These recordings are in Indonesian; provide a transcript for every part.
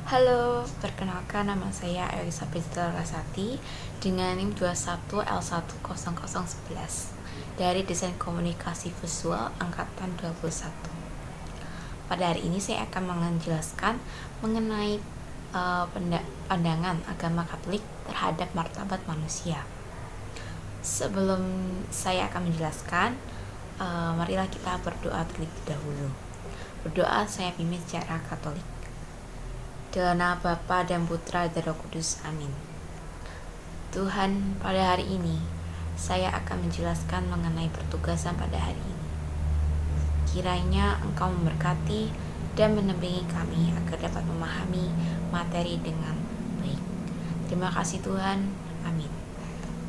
Halo, perkenalkan nama saya Elizabeth Larasati dengan NIM 21L10011 dari Desain Komunikasi Visual Angkatan 21. Pada hari ini saya akan menjelaskan mengenai pandangan agama Katolik terhadap martabat manusia. Sebelum saya akan menjelaskan, marilah kita berdoa terlebih dahulu. Berdoa saya pimpin secara Katolik. Dalam nama Bapa dan Putra dan Roh Kudus. Amin. Tuhan, pada hari ini saya akan menjelaskan mengenai pertugasan pada hari ini. Kiranya Engkau memberkati dan menampingi kami agar dapat memahami materi dengan baik. Terima kasih Tuhan. Amin.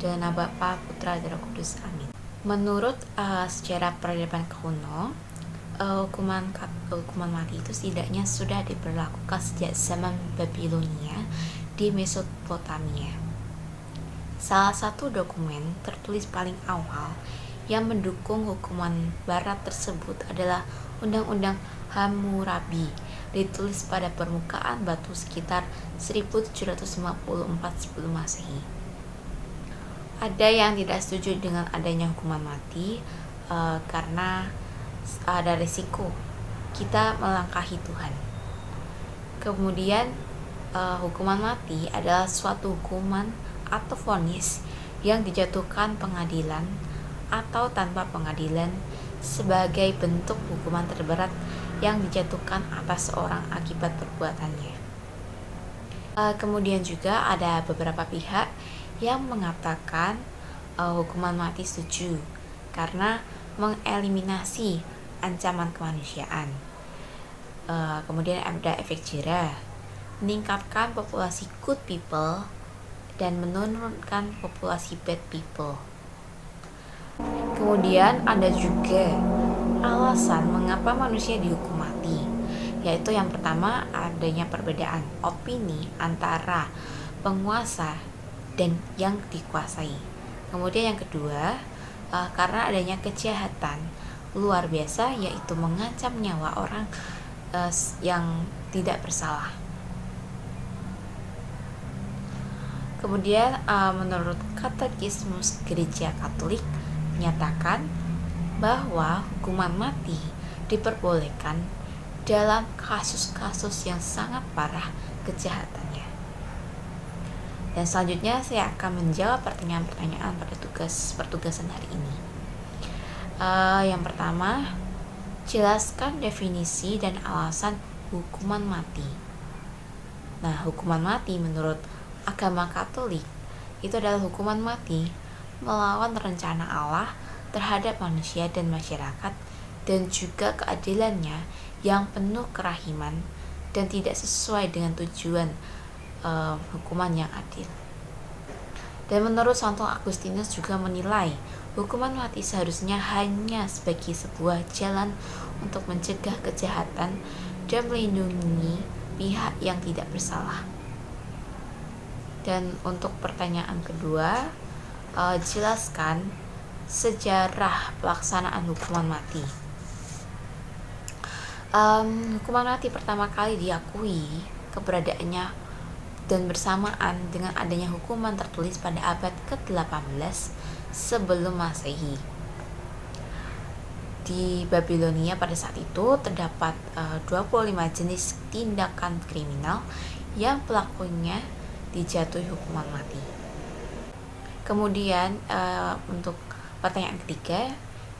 Dalam nama Bapa, Putra dan Roh Kudus. Amin. Menurut sejarah peradaban kuno, hukuman mati itu setidaknya sudah diberlakukan sejak zaman Babilonia di Mesopotamia. Salah satu dokumen tertulis paling awal yang mendukung hukuman barat tersebut adalah Undang-Undang Hammurabi, ditulis pada permukaan batu sekitar 1754 sebelum Masehi. Ada yang tidak setuju dengan adanya hukuman mati karena ada risiko kita melangkahi Tuhan. Kemudian hukuman mati adalah suatu hukuman atau vonis yang dijatuhkan pengadilan atau tanpa pengadilan sebagai bentuk hukuman terberat yang dijatuhkan atas seorang akibat perbuatannya. Kemudian juga ada beberapa pihak yang mengatakan hukuman mati setuju karena mengeliminasi ancaman kemanusiaan. Kemudian ada efek jera, meningkatkan populasi good people dan menurunkan populasi bad people. Kemudian ada juga alasan mengapa manusia dihukum mati, yaitu yang pertama adanya perbedaan opini antara penguasa dan yang dikuasai. Kemudian yang kedua, karena adanya kejahatan luar biasa, yaitu mengancam nyawa orang yang tidak bersalah. Kemudian menurut Katekismus Gereja Katolik menyatakan bahwa hukuman mati diperbolehkan dalam kasus-kasus yang sangat parah kejahatannya. Dan selanjutnya saya akan menjawab pertanyaan-pertanyaan pada pertugasan hari ini. Yang pertama, jelaskan definisi dan alasan hukuman mati. Nah, hukuman mati menurut agama Katolik itu adalah hukuman mati melawan rencana Allah terhadap manusia dan masyarakat, dan juga keadilannya yang penuh kerahiman dan tidak sesuai dengan tujuan hukuman yang adil. Dan menurut Santo Agustinus juga menilai hukuman mati seharusnya hanya sebagai sebuah jalan untuk mencegah kejahatan dan melindungi pihak yang tidak bersalah. Dan untuk pertanyaan kedua, jelaskan sejarah pelaksanaan hukuman mati. Hukuman mati pertama kali diakui keberadaannya dan bersamaan dengan adanya hukuman tertulis pada abad ke-18 sebelum Masehi. Di Babilonia pada saat itu terdapat 25 jenis tindakan kriminal yang pelakunya dijatuhi hukuman mati. Kemudian untuk pertanyaan ketiga,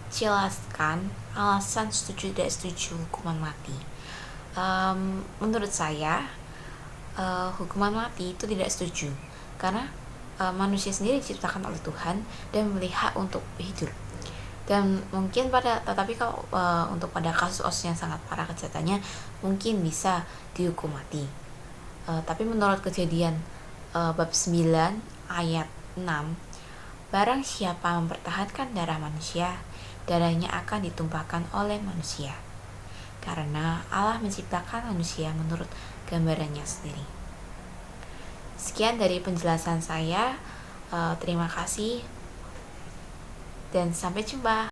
jelaskan alasan setuju tidak setuju hukuman mati. Menurut saya hukuman mati itu tidak setuju karena manusia sendiri diciptakan oleh Tuhan dan memilih hak untuk hidup. Dan mungkin tetapi kalau untuk pada kasus yang sangat parah kejahatannya mungkin bisa dihukum mati. Tapi menurut Kejadian bab 9 ayat 6, barang siapa mempertahankan darah manusia, darahnya akan ditumpahkan oleh manusia, karena Allah menciptakan manusia menurut gambarannya sendiri. Sekian dari penjelasan saya. Terima kasih dan sampai jumpa.